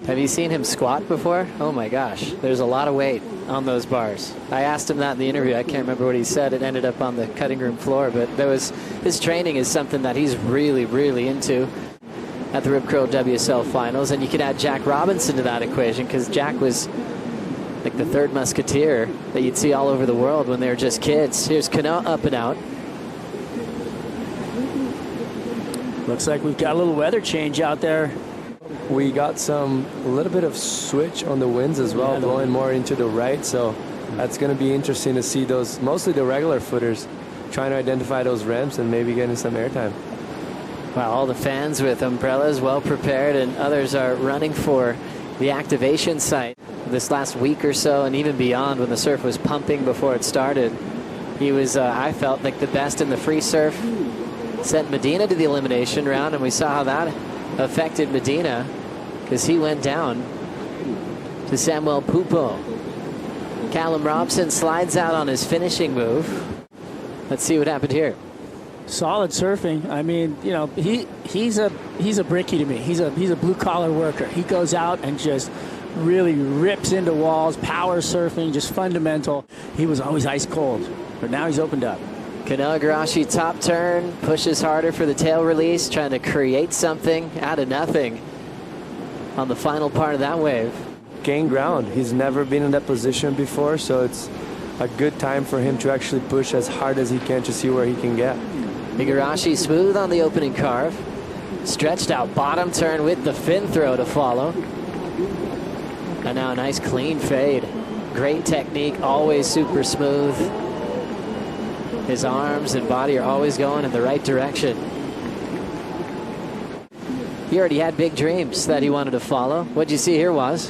Have you seen him squat before? Oh my gosh, there's a lot of weight on those bars. I asked him that in the interview. I can't remember what he said. It ended up on the cutting room floor, but his training is something that he's really, really into at the Rip Curl WSL Finals. And you can add Jack Robinson to that equation, because Jack was like the third musketeer that you'd see all over the world when they were just kids. Here's Kanoa up and out. Looks like we've got a little weather change out there. We got a little bit of switch on the winds as well, blowing more into the right. So that's going to be interesting to see those, mostly the regular footers, trying to identify those ramps and maybe getting some airtime. Wow, all the fans with umbrellas well prepared, and others are running for the activation site. This last week or so, and even beyond, when the surf was pumping before it started, he was, I felt like, the best in the free surf. Sent Medina to the elimination round, and we saw how that affected Medina, because he went down to Samuel Pupo. Callum Robson slides out on his finishing move. Let's see what happened here. Solid surfing. I mean, you know, he's a brickie to me. He's a blue collar worker. He goes out and just really rips into walls, power surfing, just fundamental. He was always ice cold, but now he's opened up. Kanoa Igarashi top turn, pushes harder for the tail release, trying to create something out of nothing on the final part of that wave. Gain ground. He's never been in that position before, so it's a good time for him to actually push as hard as he can to see where he can get. Igarashi smooth on the opening carve. Stretched out bottom turn with the fin throw to follow. And now a nice clean fade. Great technique, always super smooth. His arms and body are always going in the right direction. He already had big dreams that he wanted to follow. What'd you see here, Was?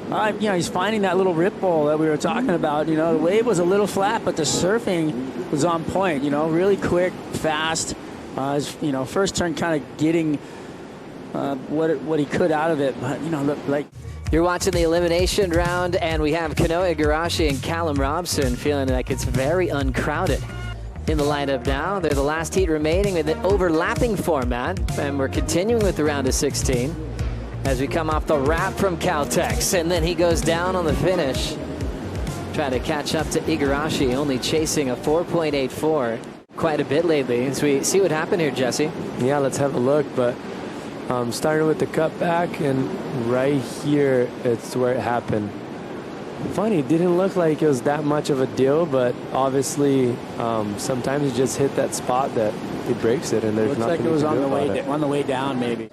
You know, he's finding that little rip bowl that we were talking about. You know, the wave was a little flat, but the surfing was on point. You know, really quick, fast. You know, first turn kind of getting what he could out of it. But, you know, look, like... You're watching the elimination round, and we have Kanoa Igarashi and Callum Robson feeling like it's very uncrowded in the lineup now. They're the last heat remaining with an overlapping format, and we're continuing with the round of 16 as we come off the wrap from Caltex, and then he goes down on the finish, trying to catch up to Igarashi, only chasing a 4.84 quite a bit lately. As we see what happened here, Jesse. Yeah, let's have a look, but starting with the cutback, and right here, it's where it happened. Funny, it didn't look like it was that much of a deal, but obviously sometimes you just hit that spot that it breaks it, and there's looks nothing like it was you can do about it. on the way down, maybe.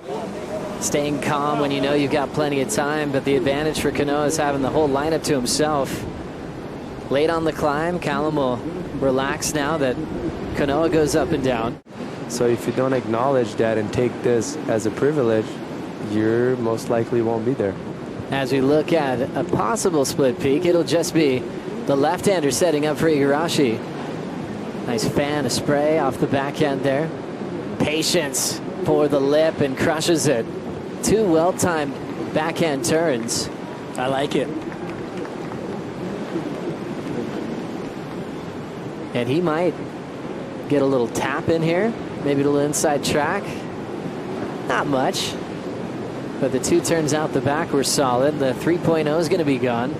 Staying calm when you know you've got plenty of time, but the advantage for Kanoa is having the whole lineup to himself. Late on the climb, Callum will relax now that Kanoa goes up and down. So if you don't acknowledge that and take this as a privilege, you most likely won't be there. As we look at a possible split peak, it'll just be the left-hander setting up for Igarashi. Nice fan of spray off the backhand there. Patience for the lip, and crushes it. Two well-timed backhand turns. I like it. And he might get a little tap in here. Maybe a little inside track. Not much. But the two turns out the back were solid. The 3.0 is going to be gone.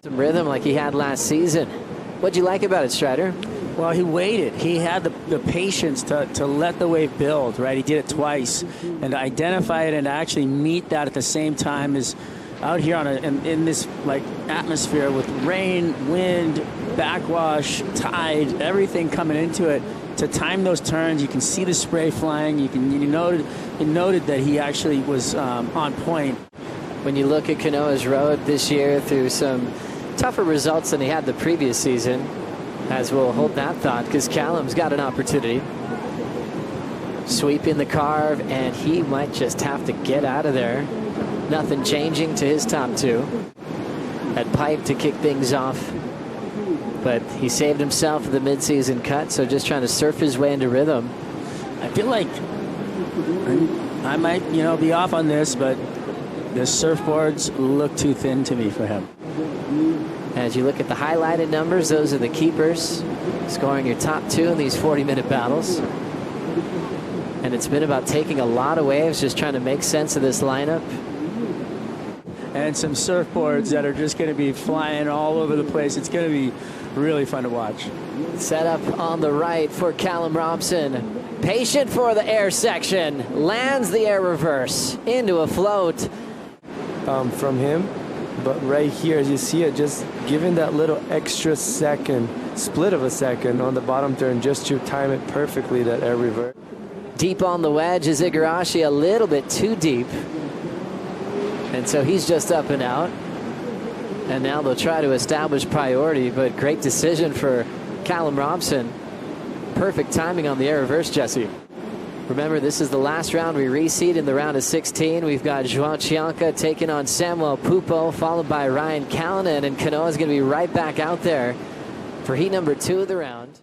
Some rhythm like he had last season. What'd you like about it, Strider? Well, he waited. He had the patience to let the wave build, right? He did it twice. And to identify it and to actually meet that at the same time is out here in this like atmosphere with rain, wind, backwash, tide, everything coming into it. To time those turns, you can see the spray flying. You noted that he actually was on point. When you look at Kanoa's road this year through some tougher results than he had the previous season, as we'll hold that thought, because Callum's got an opportunity. Sweep in the carve, and he might just have to get out of there. Nothing changing to his top two. That pipe to kick things off. But he saved himself for the midseason cut, so just trying to surf his way into rhythm. I feel like I might, you know, be off on this, but the surfboards look too thin to me for him. As you look at the highlighted numbers, those are the keepers scoring your top two in these 40-minute battles. And it's been about taking a lot of waves, just trying to make sense of this lineup. and some surfboards that are just going to be flying all over the place. It's going to be really fun to watch. Set up on the right for Callum Robson. Patient for the air section. Lands the air reverse into a float. From him, but right here, as you see it, just giving that little extra second, split of a second on the bottom turn just to time it perfectly, that air reverse. Deep on the wedge is Igarashi, a little bit too deep. And so he's just up and out. And now they'll try to establish priority, but great decision for Callum Robson. Perfect timing on the air reverse, Jesse. Remember, this is the last round. We reseed in the round of 16. We've got João Chianca taking on Samuel Pupo, followed by Ryan Callanan, and Kanoa is going to be right back out there for heat number 2 of the round.